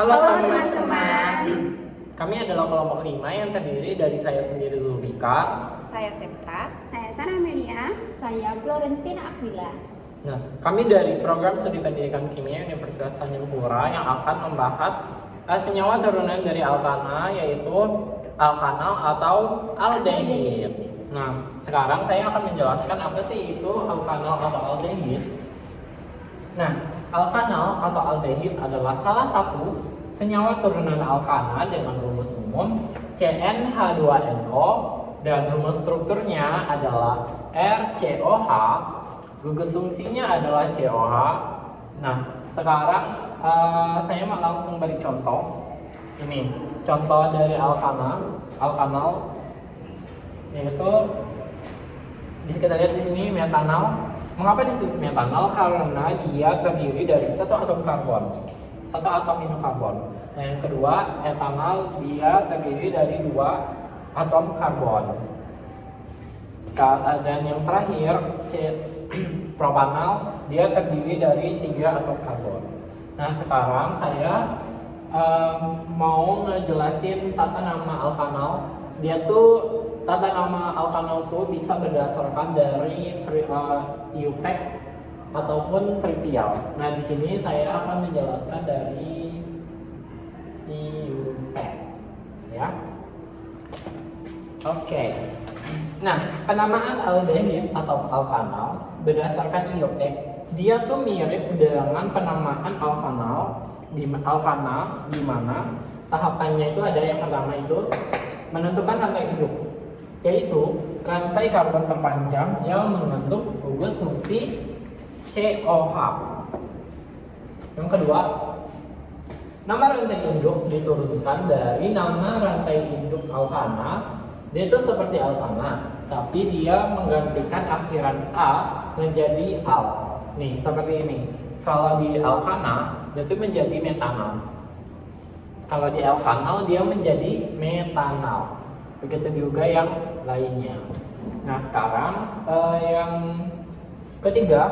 Halo Halo teman-teman, teman-teman, kami adalah kelompok 5 yang terdiri dari saya sendiri Zulfikar. saya Septa, saya Sarah Amelia, Saya Florentina Aquila. Nah, kami dari program Studi Pendidikan Kimia Universitas Tanjung Pura yang akan membahas senyawa turunan dari alkana, yaitu alkanal atau aldehid. Nah, sekarang saya akan menjelaskan apa sih itu alkanal atau aldehid. Nah, alkanal atau aldehid adalah salah satu senyawa turunan alkana dengan rumus umum CnH2nO dan rumus strukturnya adalah RCOH. Gugus fungsinya adalah COH. Nah, sekarang saya mau langsung beri contoh. Ini contoh dari alkanal, yaitu bisa kita lihat di sini metanal. Mengapa disebut metanal? Karena dia terdiri dari satu atom karbon, satu atom hidrokarbon. Nah, yang kedua, etanol, dia terdiri dari dua atom karbon. Dan yang terakhir, propanal, dia terdiri dari 3 atom karbon. Nah, sekarang saya mau ngejelasin tata nama alkanal. Dia tuh tata nama alkanal tuh bisa berdasarkan dari IUPAC ataupun trivial. Nah, di sini saya akan menjelaskan dari IUPAC, ya. Oke. Nah, penamaan aldehid atau alkanal berdasarkan IUPAC, dia tuh mirip dengan penamaan alkana di mana tahapannya itu ada yang pertama itu menentukan rantai hidup, yaitu rantai karbon terpanjang yang mengandung gugus fungsi COH. Yang kedua, nama rantai induk diturunkan dari nama rantai induk alkana. Dia itu seperti alkana, tapi dia menggantikan akhiran A menjadi al. Nih, seperti ini. Kalau di alkana, dia itu menjadi metanal. Kalau di alkanal, dia menjadi metanal. Begitu juga yang lainnya. Nah, sekarang yang ketiga,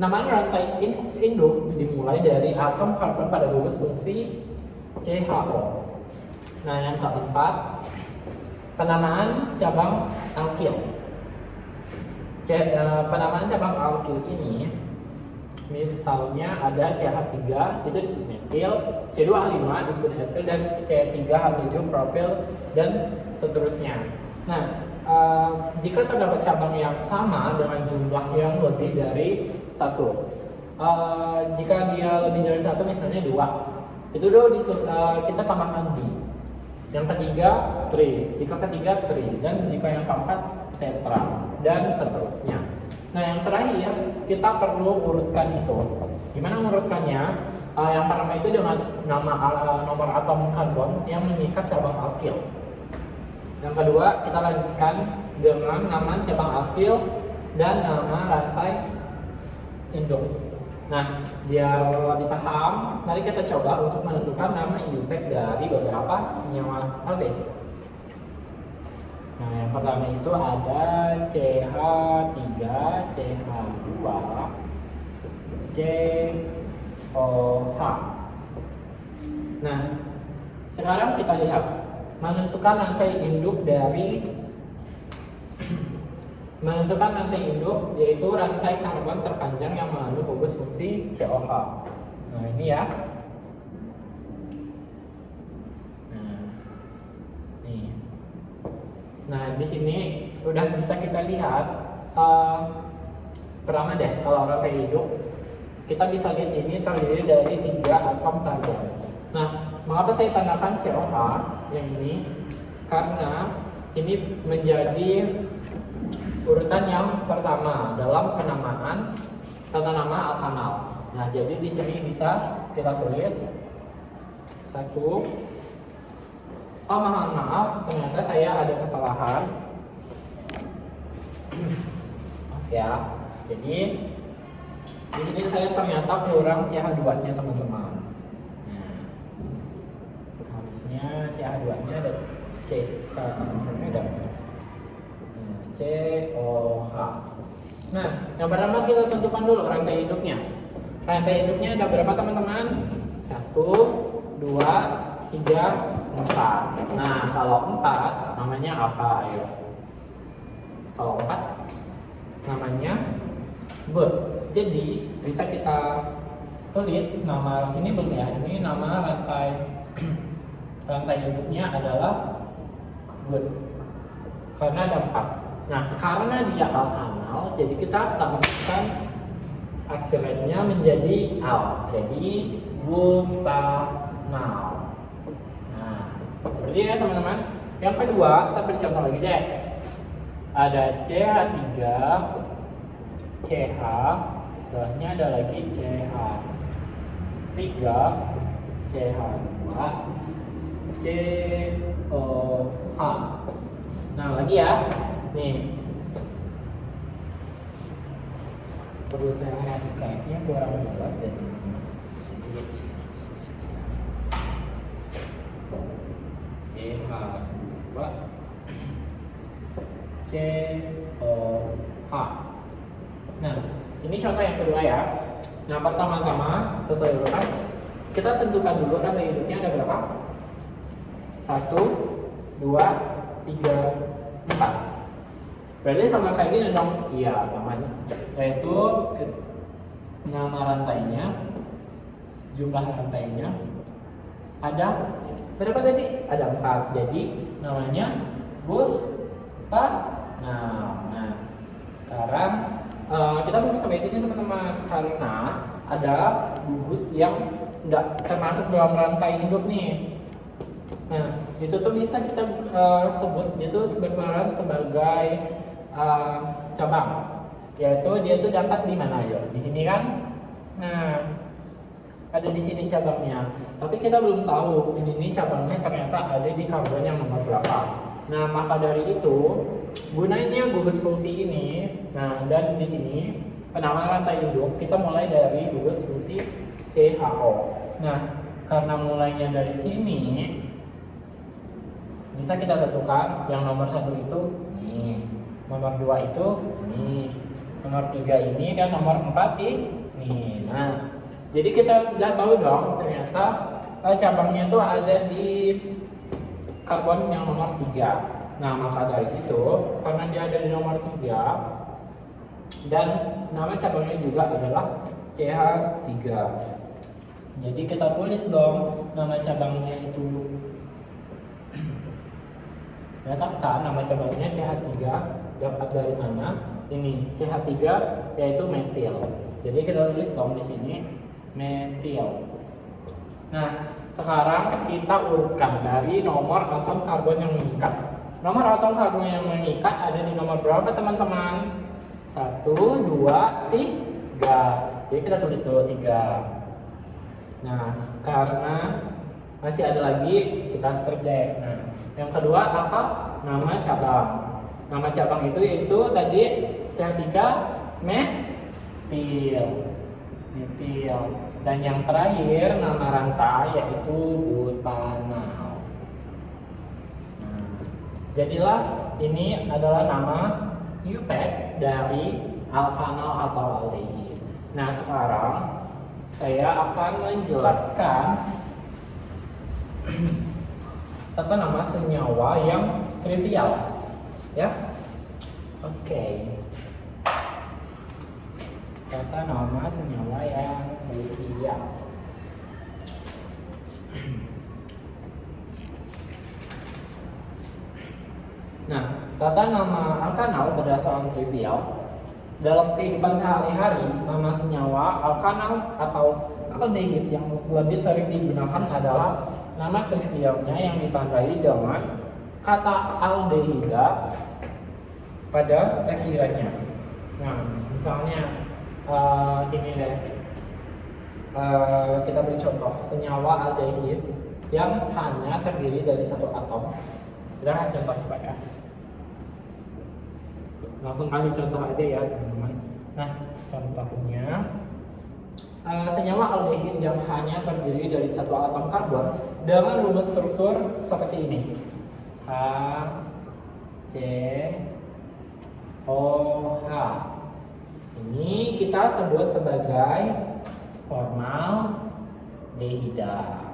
nama rantai induk dimulai dari atom karbon pada gugus fungsi CHO. Nah, yang keempat, penamaan cabang alkil. Penamaan cabang alkil ini, misalnya ada CH3 itu disebut metil, C2H5 disebut etil, dan C3H7 propil, dan seterusnya. Nah, jika terdapat cabang yang sama dengan jumlah yang lebih dari 1, jika dia lebih dari 1 misalnya 2, itu dulu kita tambahkan di. Yang ketiga tri, jika ketiga tri, dan jika yang keempat tetra, dan seterusnya. Nah, yang terakhir kita perlu urutkan itu. Gimana urutkannya? Yang pertama itu dengan nama nomor atom karbon yang mengikat cabang alkil. Yang kedua kita lanjutkan dengan nama cabang alkil dan nama rantai induk. Nah, biar lebih paham, mari kita coba untuk menentukan nama IUPAC dari beberapa senyawa aldehid. Nah, yang pertama itu ada CH3, CH2, COH. Nah, sekarang kita lihat menentukan rantai induk yaitu rantai karbon terpanjang yang mengandung gugus fungsi COH. Nah, ini ya. Nah, di sini udah bisa kita lihat pertama deh, kalau rantai hidup kita bisa lihat ini terdiri dari 3 atom karbon. Nah, mengapa saya tandakan COH yang ini? Karena ini menjadi urutan yang pertama dalam penamaan tata nama alkanal. Nah, jadi di sini bisa kita tulis 1. Oh, mohon maaf, ternyata saya ada kesalahan. Ya, jadi di sini saya ternyata kurang CH2-nya, teman-teman. Nah, harusnya CH2-nya ada COH. Nah, yang pertama kita tentukan dulu rantai induknya. Rantai induknya ada berapa, teman-teman? 1, 2, 3, 4. Nah, kalau 4 namanya apa? Ayo. Kalau 4 namanya bud. Jadi bisa kita tulis nama ini belum ya? Ini nama rantai hidupnya adalah bud. Karena ada 4. Nah, karena dia alkanal, jadi kita tambahkan aksirennya menjadi al. Jadi butanal. Nah, seperti ini ya teman-teman. Yang kedua, saya beri contoh lagi deh. Ada CH3, CH, setelahnya ada lagi CH3, CH2, COH. Nah, lagi ya. Nih. Perlu saya kayaknya kurang jelas deh. CH2, COH. Nah, ini contoh yang kedua ya. Nah, pertama-tama sesuai urutan kita tentukan dulu rantai hidupnya ada berapa? 1, 2, 3, 4. Berarti sama kayak gini dong? Iya, namanya. Yaitu nama rantainya, jumlah rantainya ada berapa tadi? Ada 4. Jadi namanya butanal. Nah, sekarang kita belum sampai sini teman-teman, karena ada gugus yang tidak termasuk dalam rantai hidup nih. Nah, itu tuh bisa kita sebut itu berperan sebagai cabang, yaitu dia tuh dapat di mana ya? Di sini kan? Nah, ada di sini cabangnya. Tapi kita belum tahu ini cabangnya ternyata ada di karbon yang nomor berapa. Nah, maka dari itu gunanya gugus fungsi ini. Nah, dan di sini penamaan rantai hidup kita mulai dari gugus fungsi CHO. Nah, karena mulainya dari sini, bisa kita tentukan yang nomor 1 itu ini, nomor 2 itu ini, nomor 3 ini, dan nomor 4 ini. Nah, jadi kita udah tahu dong ternyata cabangnya itu ada di karbon yang nomor 3. Nah, maka dari itu karena dia ada di nomor 3 dan nama cabangnya juga adalah CH3. Jadi kita tulis dong nama cabangnya itu. Letakkan nama cabangnya CH3 dapat dari mana? Ini CH3 yaitu metil. Jadi kita tulis dong di sini metil. Nah, sekarang kita urutkan dari nomor atom karbon yang mengikat. Nomor atom karbon yang mengikat ada di nomor berapa teman-teman? 1, 2, 3. Jadi kita tulis dulu 3. Nah, karena masih ada lagi kita strip deh. Nah, yang kedua apa? Nama cabang. Nama cabang itu yaitu tadi CH3 metil. Dan yang terakhir nama rantai yaitu butanal. Nah, jadilah ini adalah nama UPEC dari alkanal atau aldehid. Nah, sekarang saya akan menjelaskan tata nama senyawa yang trivial, ya. Oke. Tata nama senyawa yang trivial. Nah, tata nama alkanal berdasarkan trivial. Dalam kehidupan sehari-hari, nama senyawa alkanal atau aldehid yang lebih sering digunakan adalah nama trivialnya yang ditandai dengan kata aldehida pada akhirannya. Nah, misalnya ini deh, kita beri contoh senyawa aldehid yang hanya terdiri dari satu atom. Kita kasih contoh coba ya. Langsung kasih contoh aja ya teman-teman. Nah, contohnya senyawa aldehid yang hanya terdiri dari satu atom karbon dengan rumus struktur seperti ini. H C O H. Ini kita sebut sebagai formal dehida.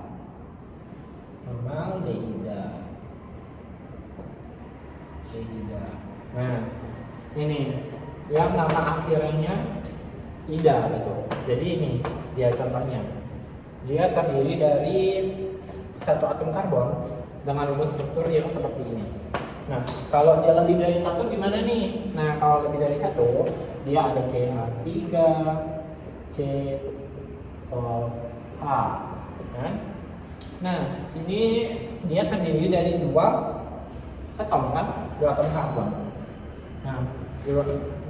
Formaldehida. Dehida. Nah, ini yang nama akhirnya ida gitu. Jadi ini dia contohnya. Dia terdiri dari satu atom karbon dengan rumus struktur yang seperti ini. Nah, kalau dia lebih dari satu gimana nih? Nah, kalau lebih dari satu, dia ada CH3, COH, kan? Nah, ini dia terdiri dari dua atom kan? Dua atom karbon. Nah,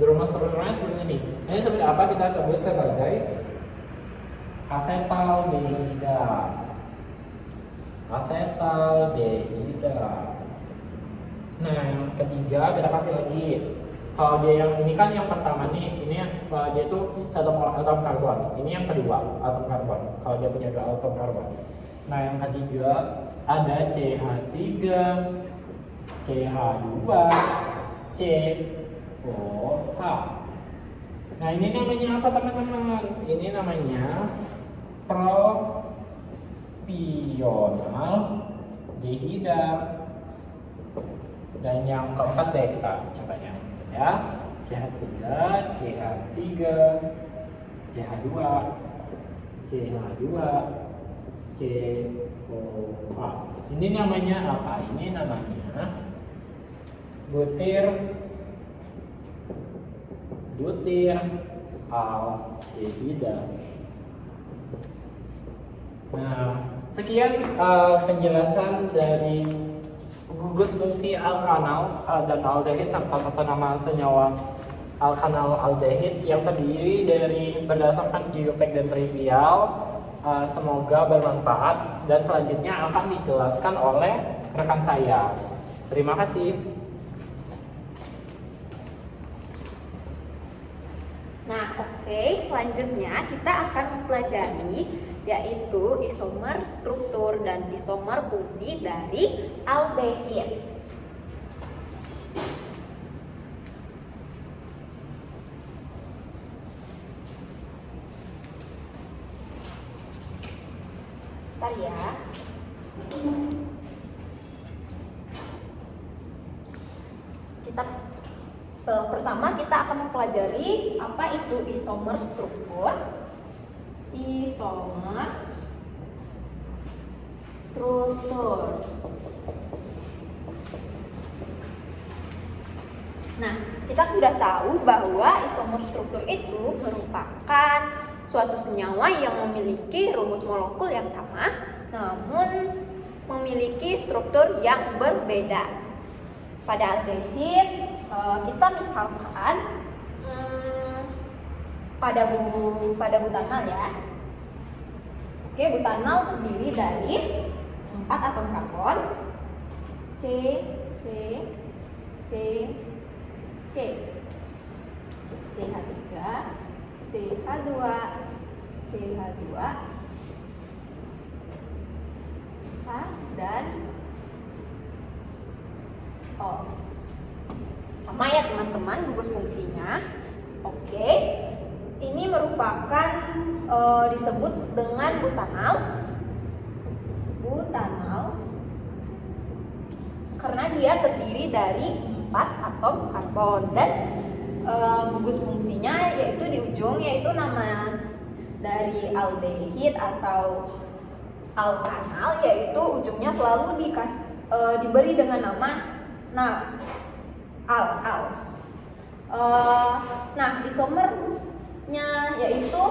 rumus strukturnya seperti ini. Ini seperti apa kita sebut sebagai asetaldehida. Asetaldehida. Nah, yang ketiga kita kasih lagi. Kalau dia yang ini kan yang pertama nih, ini dia tuh satu atom karbon. Ini yang kedua atom karbon. Kalau dia punya dua atom karbon. Nah, yang ketiga ada CH3, CH2, COH. Nah, ini namanya apa teman-teman? Ini namanya propional dehida. Dan yang keempat deh kita contohnya ya, CH3, CH3, CH2, CH2, COH. Ini namanya apa? Ini namanya butir aldehida. Nah, sekian penjelasan dari gugus fungsi alkanal dan aldehid serta tata nama senyawa alkanal aldehid yang terdiri dari berdasarkan geopek dan trivial. Semoga bermanfaat dan selanjutnya akan dijelaskan oleh rekan saya. Terima kasih. Nah, oke, selanjutnya kita akan mempelajari yaitu isomer struktur dan isomer fungsi dari aldehid. Bentar ya. Pertama kita akan mempelajari apa itu isomer struktur. Isomer struktur. Nah, kita sudah tahu bahwa isomer struktur itu merupakan suatu senyawa yang memiliki rumus molekul yang sama, namun memiliki struktur yang berbeda. Pada aldehid, kita misalkan pada butanal ya. Oke, butanal terdiri dari 4 atom karbon, C, C, C, C, CH3, CH2, CH2, H dan O. Sama ya teman-teman gugus fungsinya. Oke, ini merupakan disebut dengan butanal. Butanal karena dia terdiri dari 4 atom karbon dan gugus fungsinya yaitu di ujung yaitu nama dari aldehid atau alkanal, yaitu ujungnya selalu diberi dengan nama al. Nah, isomernya yaitu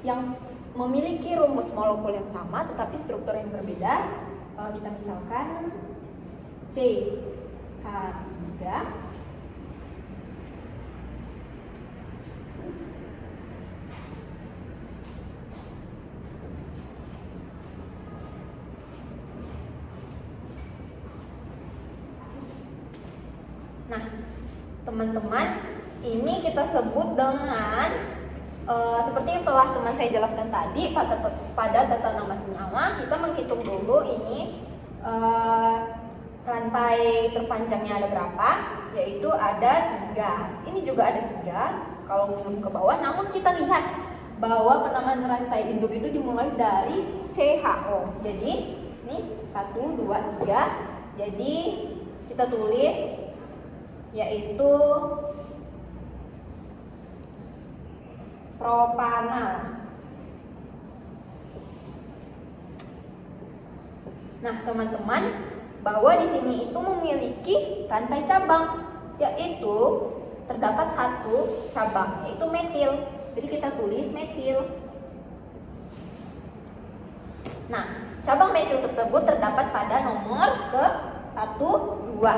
yang memiliki rumus molekul yang sama tetapi struktur yang berbeda. Kita misalkan CH3, nah, teman-teman, ini kita sebut dengan seperti yang telah teman saya jelaskan tadi pada data nama senyawa, kita menghitung dulu ini rantai terpanjangnya ada berapa, yaitu ada 3. Ini juga ada 3 kalau menurun ke bawah, namun kita lihat bahwa penamaan rantai induk itu dimulai dari CHO. Jadi ini 1, 2, 3. Jadi kita tulis yaitu propanal. Nah, teman-teman, bahwa di sini itu memiliki rantai cabang, yaitu terdapat satu cabang, yaitu metil. Jadi kita tulis metil. Nah, cabang metil tersebut terdapat pada nomor ke 1, 2.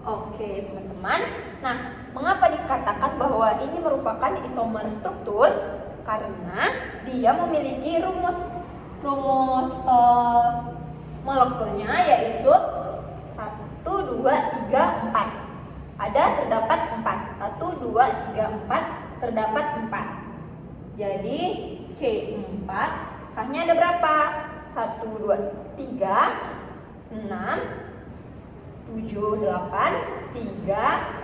Oke, teman-teman. Nah, mengapa dikatakan bahwa ini merupakan isomer struktur? Karena dia memiliki rumus molekulnya yaitu 1, 2, 3, 4. Terdapat 4. 1, 2, 3, 4 terdapat 4. Jadi C4 K-nya ada berapa? 1, 2, 3, 6, 7, 8, 3,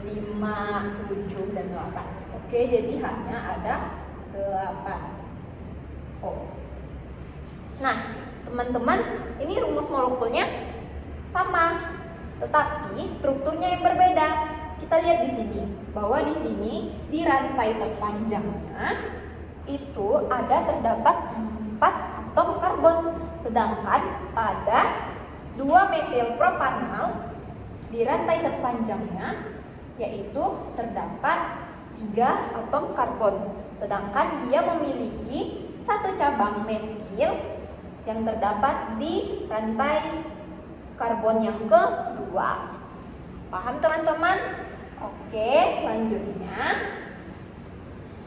5, 7, dan 8. Oke, jadi H-nya ada 8. Nah, teman-teman, ini rumus molekulnya sama, tetapi strukturnya yang berbeda. Kita lihat di sini bahwa di sini di rantai terpanjangnya itu terdapat 4 atom karbon, sedangkan pada 2 metil propanal di rantai terpanjangnya yaitu terdapat 3 atom karbon, sedangkan dia memiliki satu cabang metil yang terdapat di rantai karbon yang kedua. Paham, teman-teman? Oke, selanjutnya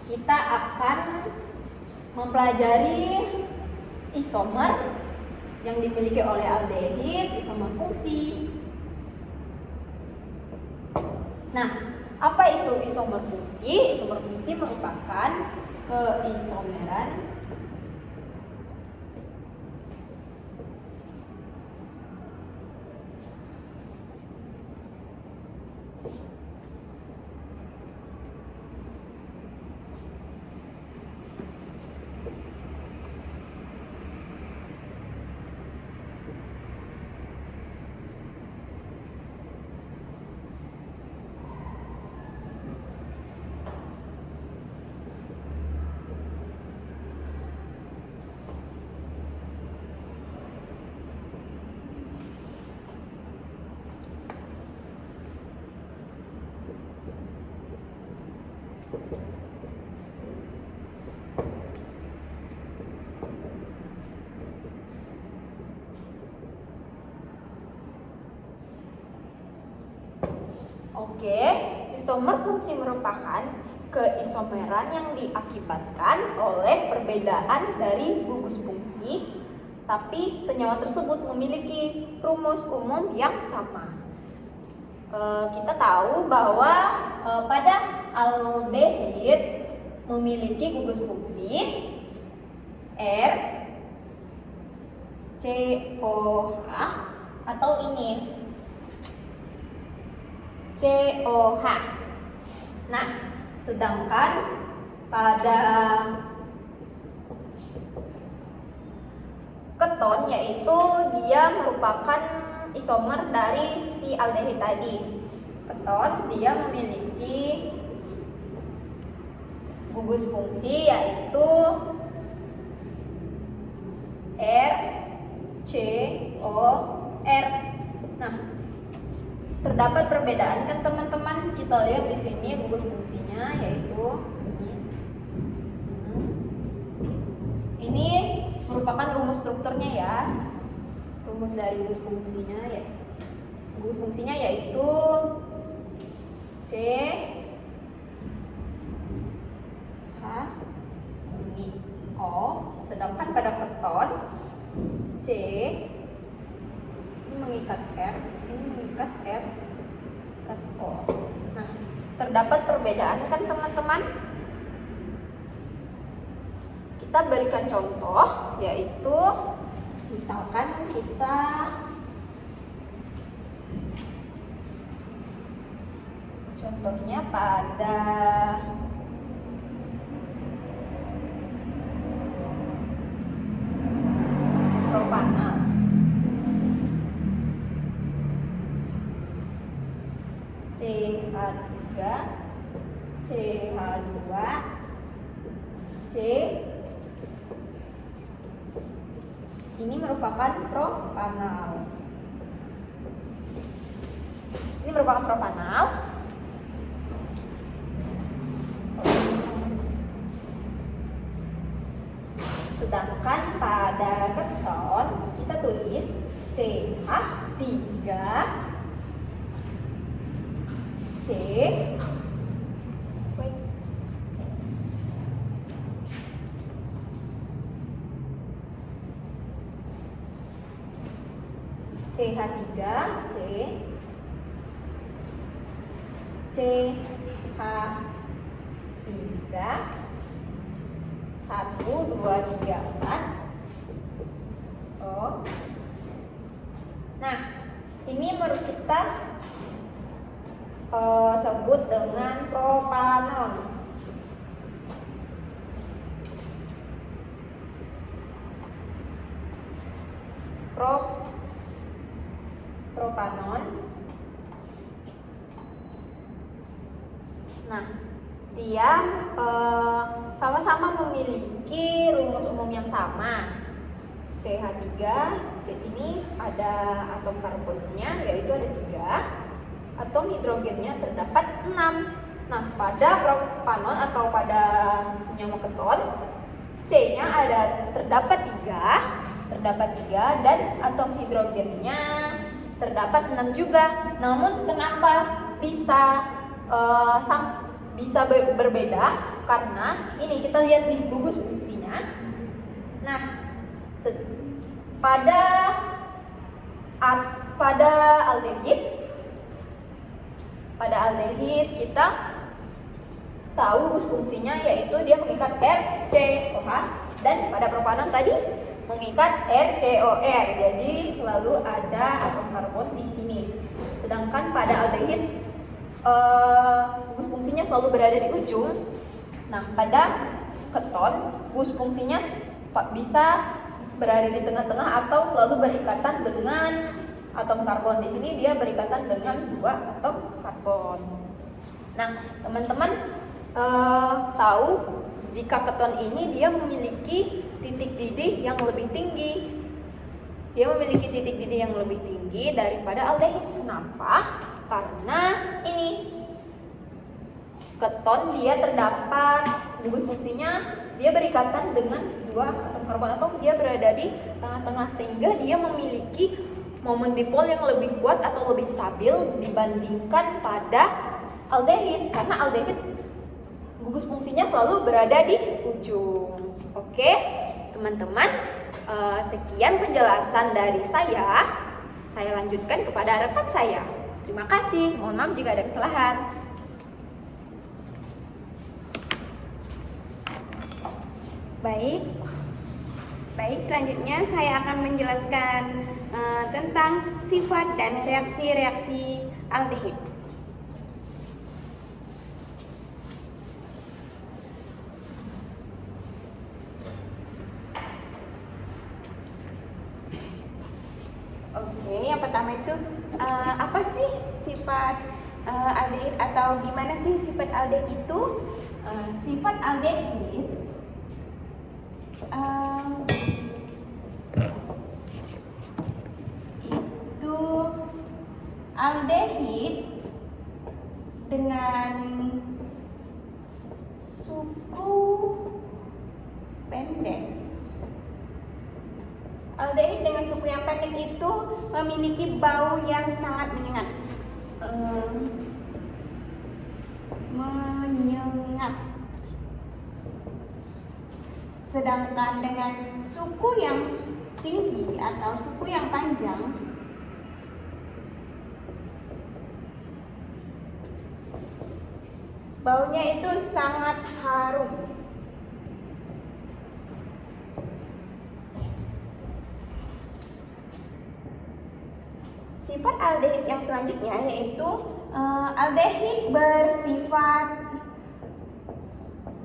kita akan mempelajari isomer yang dimiliki oleh aldehid, isomer fungsi. Nah, apa itu isomer fungsi? Isomer fungsi merupakan keisomeran Oke, isomer fungsi merupakan keisomeran yang diakibatkan oleh perbedaan dari gugus fungsi, tapi senyawa tersebut memiliki rumus umum yang sama. Kita tahu bahwa pada aldehid memiliki gugus fungsi R, COH atau ini COH. Nah, sedangkan pada keton yaitu dia merupakan isomer dari si aldehid tadi. Keton dia memiliki gugus fungsi yaitu R, C, O, R. Nah, terdapat perbedaan kan teman-teman? Kita lihat di sini gugus fungsinya yaitu ini merupakan rumus strukturnya ya. Rumus dari gugus fungsinya yaitu C, H, ini O, sedangkan pada keton C ini mengikat R, ini mengikat R, mengikat O. Nah, terdapat perbedaan kan teman-teman? Kita berikan contoh, yaitu misalkan kita Contohnya pada propanal. CH3, CH2, C. Ini merupakan propanal. Ini merupakan propanal. Sedangkan pada keton kita tulis CH3, C, CH3, C, CH3, 1, 2, 3, 4. Oh. Nah, ini menurut kita sebut dengan propanon. Propanon. Nah, dia sama-sama memiliki rumus umum yang sama. CH3, C ini ada atom karbonnya, yaitu ada 3. Atom hidrogennya terdapat 6. Nah, pada propanon atau pada senyawa keton, C-nya terdapat 3 dan atom hidrogennya terdapat 6 juga. Namun kenapa bisa berbeda? Karena ini kita lihat di gugus fungsinya. Nah, pada aldehid kita tahu gugus fungsinya yaitu dia mengikat RCOH, dan pada propanon tadi mengikat RCOR. Jadi selalu ada atom karbon di sini. Sedangkan pada aldehid gugus fungsinya selalu berada di ujung. Nah, pada keton gugus fungsinya bisa berada di tengah-tengah atau selalu berikatan dengan atom karbon. Di sini dia berikatan dengan 2 atom karbon. Nah, teman-teman tahu jika keton ini dia memiliki titik didih yang lebih tinggi. Dia memiliki titik didih yang lebih tinggi daripada aldehid. Kenapa? Karena ini keton dia terdapat gugus fungsinya dia berikatan dengan 2 atom karbon atau dia berada di tengah-tengah, sehingga dia memiliki momen dipol yang lebih kuat atau lebih stabil dibandingkan pada aldehid, karena aldehid gugus fungsinya selalu berada di ujung. Oke, teman-teman, sekian penjelasan dari saya. Saya lanjutkan kepada rekan saya. Terima kasih. Mohon maaf jika ada kesalahan. Baik, selanjutnya saya akan menjelaskan tentang sifat dan reaksi-reaksi aldehid. Oke, yang pertama itu apa sih sifat aldehid atau gimana sih sifat aldehid itu? Sifat aldehid itu aldehid dengan suku pendek. Aldehid dengan suku yang pendek itu memiliki bau yang sangat menyengat. Sedangkan dengan suku yang tinggi atau suku yang panjang, baunya itu sangat harum. Sifat aldehid yang selanjutnya yaitu Aldehid bersifat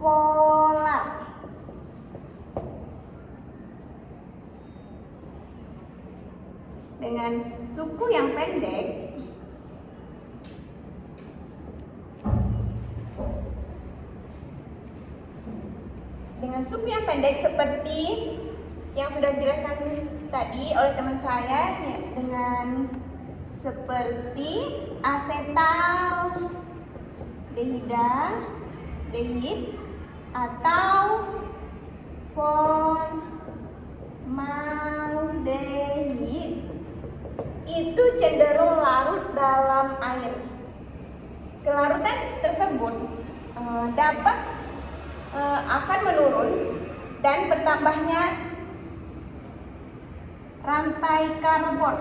polar. Dengan suku yang pendek, seperti yang sudah dijelaskan tadi oleh teman saya, ya, dengan seperti asetaldehid atau formaldehid itu cenderung larut dalam air. Kelarutan tersebut akan menurun dan bertambahnya rantai karbon.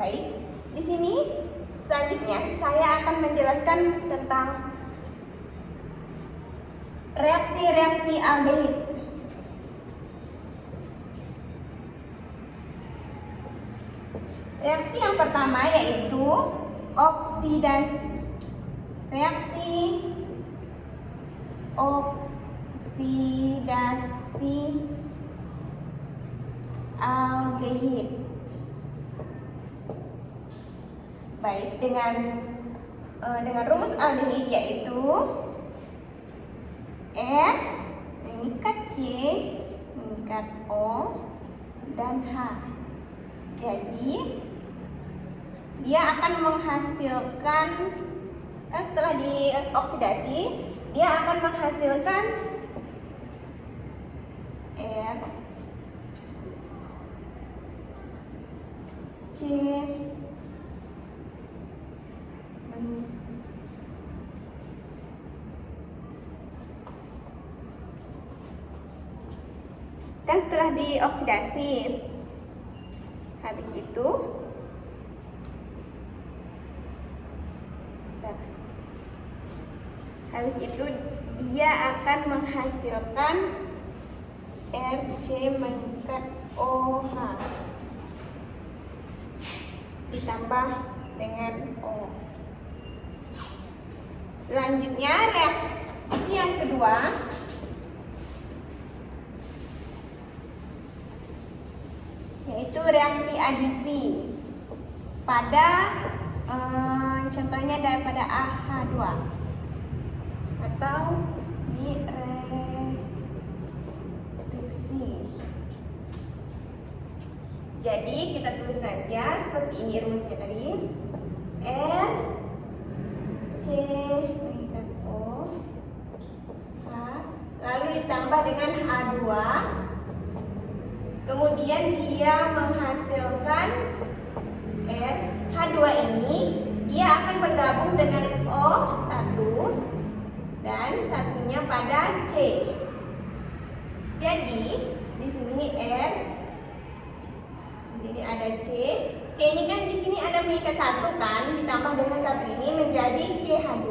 Baik. Di sini selanjutnya saya akan menjelaskan tentang reaksi-reaksi aldehid. Reaksi yang pertama yaitu oksidasi. Reaksi oksidasi aldehid. Baik, dengan rumus aldehid yaitu R mengikat C mengikat O dan H. Jadi dia akan menghasilkan, setelah dioksidasi dia akan menghasilkan R C dan setelah dioksidasi, habis itu dia akan menghasilkan RC mengikat OH ditambah dengan O. Selanjutnya reaksi yang kedua yaitu reaksi adisi pada contohnya daripada AH2 atau direaksi. Jadi kita tulis saja seperti ini rumusnya tadi. R C mengikat O H lalu ditambah dengan H2. Kemudian dia menghasilkan R. H2 ini dia akan bergabung dengan O1 dan satunya pada C. Jadi di sini R, di sini ada C. C ini kan di sini ada mengikat satu kan, ditambah dengan satu ini menjadi CH2.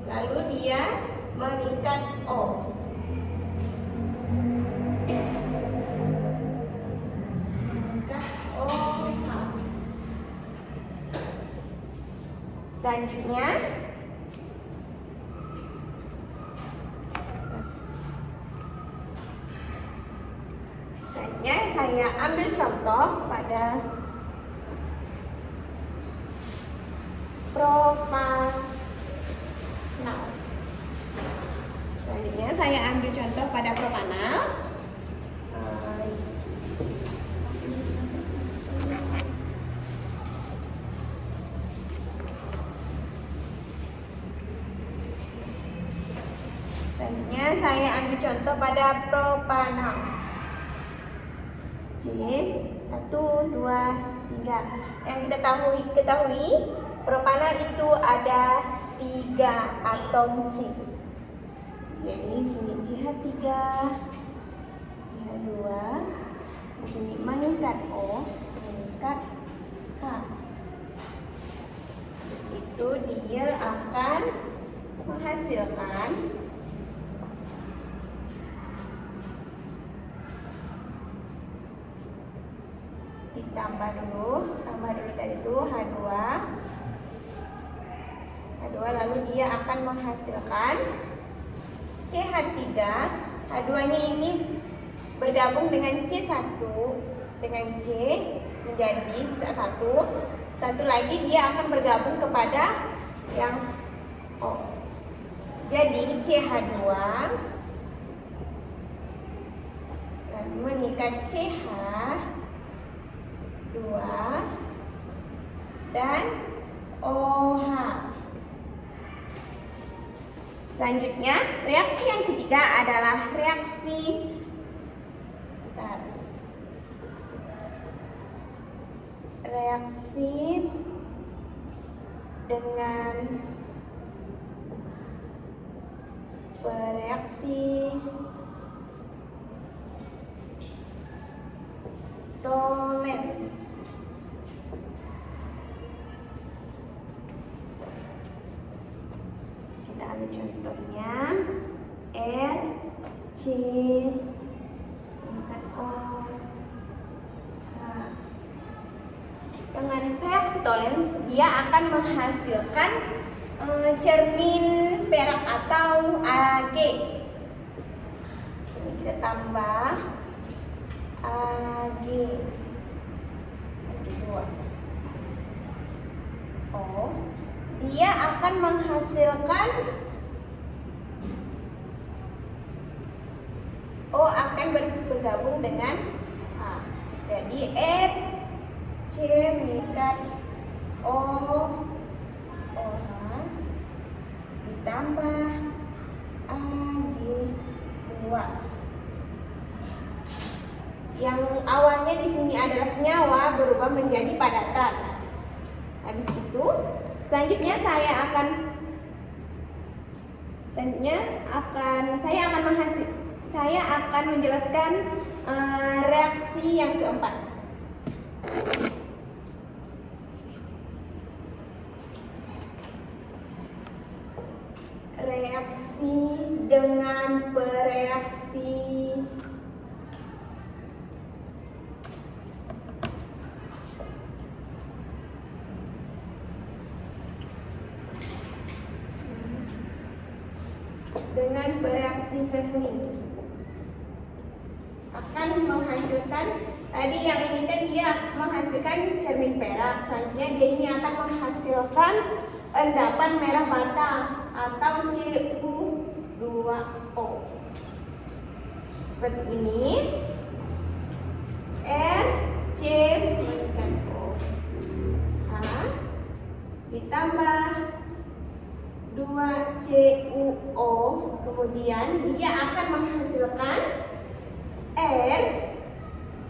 Lalu dia mengikat O. Selanjutnya saya ambil contoh pada propanol. Selanjutnya saya ambil contoh pada propanol. Selanjutnya saya ambil contoh pada propanol. C 1, 2, 3. Yang kita ketahui propanol itu ada 3 atom C. Jadi sini CH3, CH2, di sini mengikat O, mengikat H. Itu dia akan menghasilkan tambah dulu tadi itu H2 lalu dia akan menghasilkan CH3. H2-nya ini bergabung dengan C1 dengan C menjadi sisa satu lagi dia akan bergabung kepada yang O. Jadi CH2 lalu mengikat CH2 dan OH. Selanjutnya, reaksi yang ketiga adalah reaksi dengan bereaksi Tollens. Kita ambil contohnya R C O H. Dengan reaksi Tollens dia akan menghasilkan cermin perak atau Ag. Ini kita tambah Ag 2 O. Dia akan menghasilkan O akan bergabung dengan H. Jadi R C mengikat OH ditambah Ag2. Yang awalnya di sini adalah senyawa berubah menjadi padatan. Habis itu, selanjutnya saya akan menjelaskan reaksi yang keempat. Reaksi dengan bereaksi Fermi akan menghasilkan, tadi yang ini kan dia menghasilkan cermin perak, selanjutnya dia ini akan menghasilkan endapan merah bata atau Cu2O. Seperti ini. R C mengikat O H ditambah 2CuO, kemudian dia akan menghasilkan R,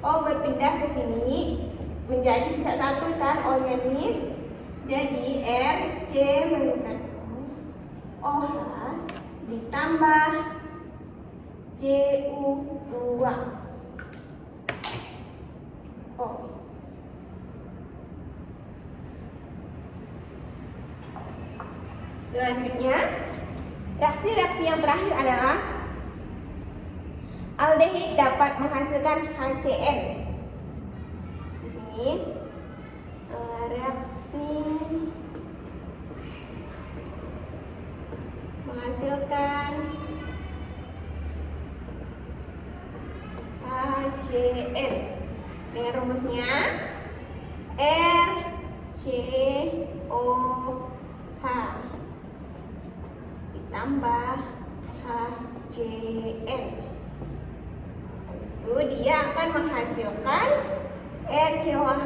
O berpindah ke sini menjadi sisa satu kan O-nya ini, jadi R C mengikat OH ditambah Cu2 O. Selanjutnya, reaksi-reaksi yang terakhir adalah aldehid dapat menghasilkan HCN. Di sini reaksi menghasilkan HCN dengan rumusnya RCOH ditambah HCN. Habis itu dia akan menghasilkan RCOH.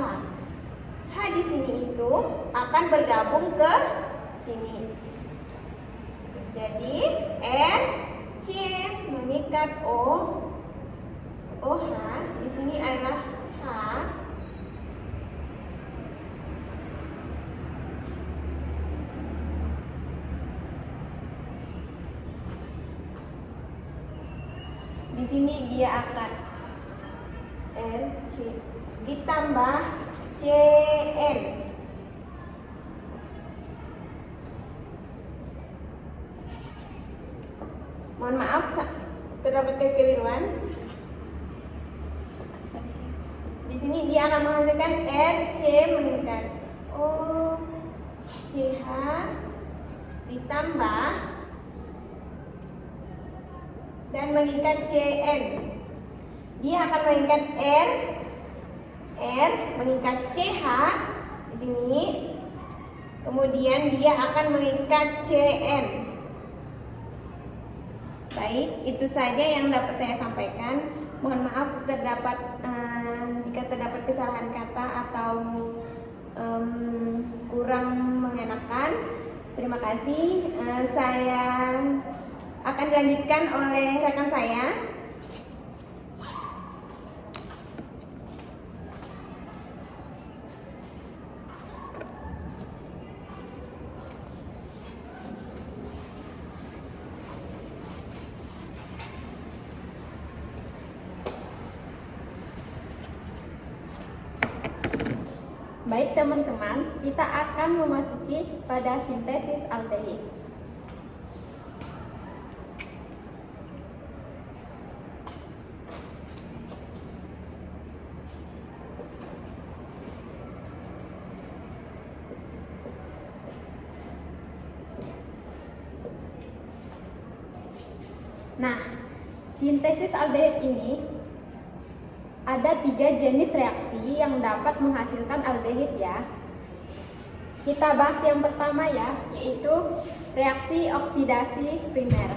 H di sini itu akan bergabung ke sini. Jadi RC mengikat OH di sini adalah H. Di sini dia akan RC ditambah CN. Mohon maaf terdapat kekeliruan. Di sini sini dia akan menghasilkan R, C meningkat O, CH ditambah dan mengikat CN. Dia akan mengikat R mengikat CH di sini. Kemudian dia akan mengikat CN. Baik, itu saja yang dapat saya sampaikan. Mohon maaf jika terdapat kesalahan kata atau kurang mengenakan. Terima kasih. Saya akan dilanjutkan oleh rekan saya. Baik teman-teman, kita akan memasuki pada sintesis aldehid. Nah, sintesis aldehid ini ada 3 jenis reaksi yang dapat menghasilkan aldehid ya. Kita bahas yang pertama ya, yaitu reaksi oksidasi primer.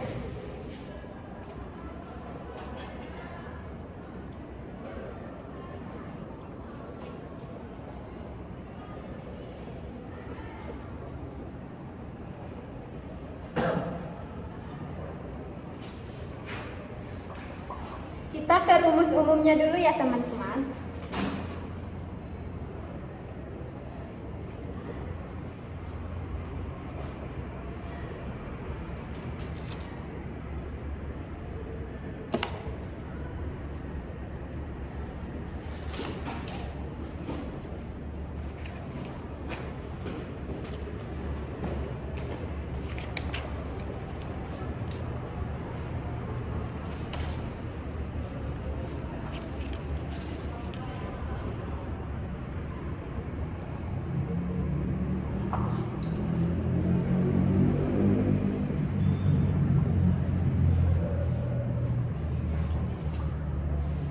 Kita ke rumus umumnya dulu ya teman-teman.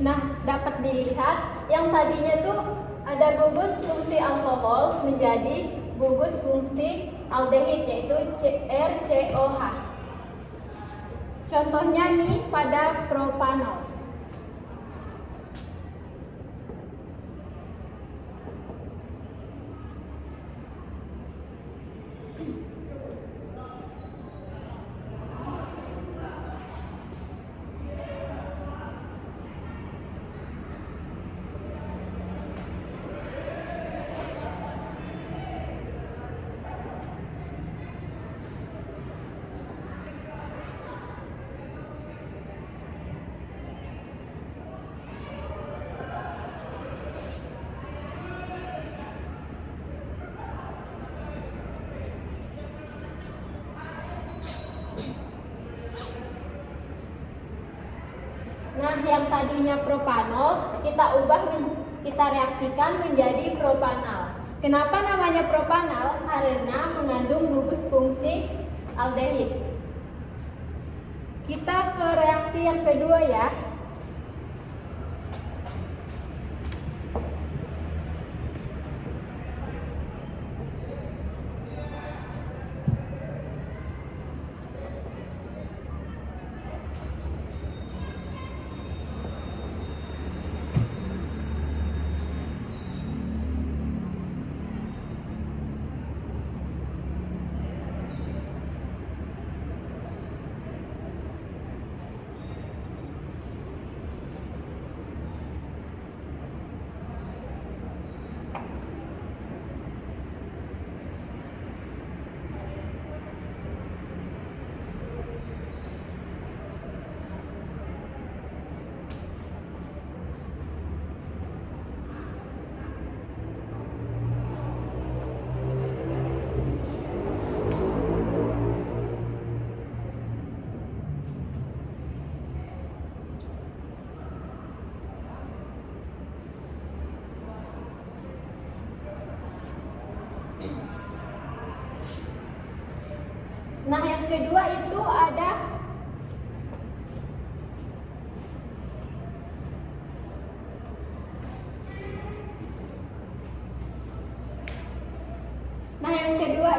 Nah, dapat dilihat yang tadinya tuh ada gugus fungsi alkohol menjadi gugus fungsi aldehid, yaitu CrCOH. Contohnya nih pada propanol. Nah, yang tadinya propanol kita reaksikan menjadi propanal. Kenapa namanya propanal? Karena mengandung gugus fungsi aldehid. Kita ke reaksi yang kedua ya. Nah, yang kedua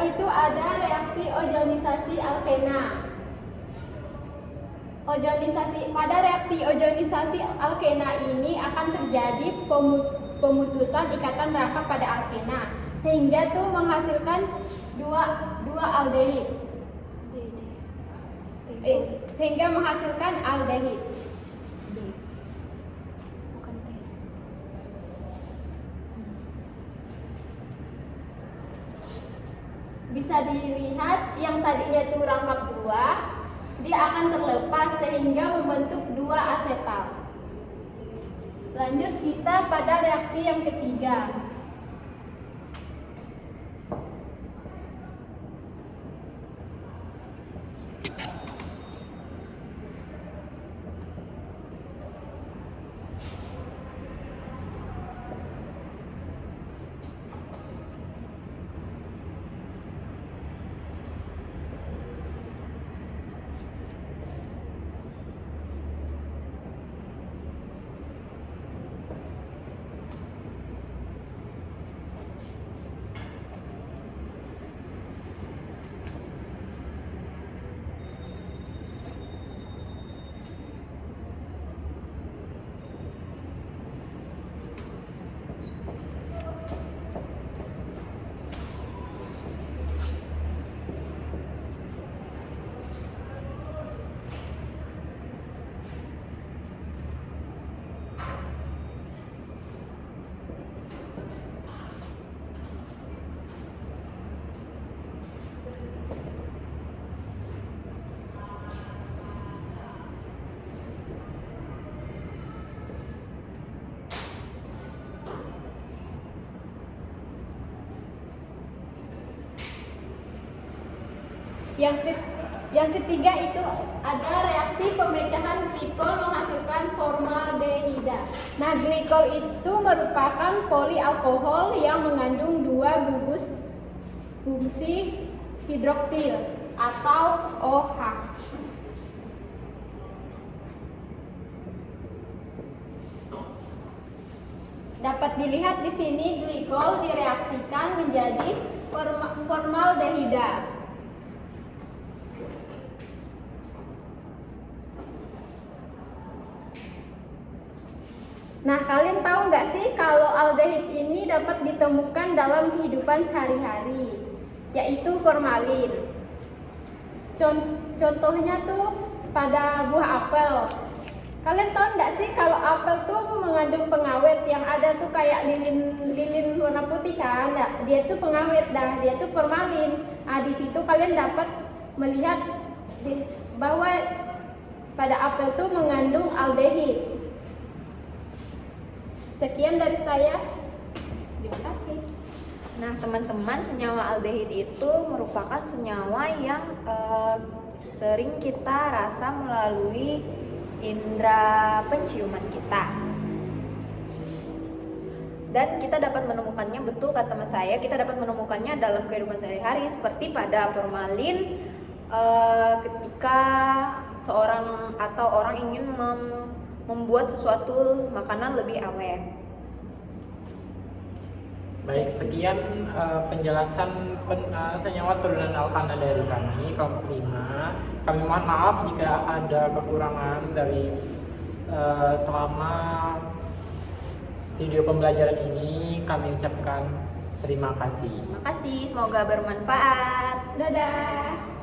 itu ada reaksi ozonisasi alkena. Pada reaksi ozonisasi alkena ini akan terjadi pemutusan ikatan rangka pada alkena sehingga tuh menghasilkan dua aldehid. Sehingga menghasilkan aldehid. Bukan T. Bisa dilihat yang tadinya itu rangkap 2, dia akan terlepas sehingga membentuk 2 asetal. Lanjut kita pada reaksi yang ketiga. Yang ketiga itu ada reaksi pemecahan glikol menghasilkan formaldehida. Nah, glikol itu merupakan polialkohol yang mengandung 2 gugus fungsi hidroksil atau OH. Dapat dilihat di sini glikol direaksikan menjadi formaldehida. Nah, kalian tahu nggak sih kalau aldehid ini dapat ditemukan dalam kehidupan sehari-hari, yaitu formalin. Contohnya tuh pada buah apel. Kalian tahu nggak sih kalau apel tuh mengandung pengawet yang ada tuh kayak lilin warna putih kan? Nah, dia tuh pengawet, dia tuh formalin. Nah, di situ kalian dapat melihat bahwa pada apel tuh mengandung aldehid. Sekian dari saya. Terima kasih. Nah, teman-teman, senyawa aldehid itu merupakan senyawa yang sering kita rasa melalui indera penciuman kita. Dan kita dapat menemukannya, betul kata teman saya, kita dapat menemukannya dalam kehidupan sehari-hari seperti pada formalin ketika seorang atau orang ingin membuat sesuatu makanan lebih awet. Baik, sekian penjelasan senyawa turunan alkana dari kami, kelompok 5. Kami mohon maaf jika ada kekurangan dari selama video pembelajaran ini. Kami ucapkan terima kasih. Terima kasih, semoga bermanfaat. Dadah.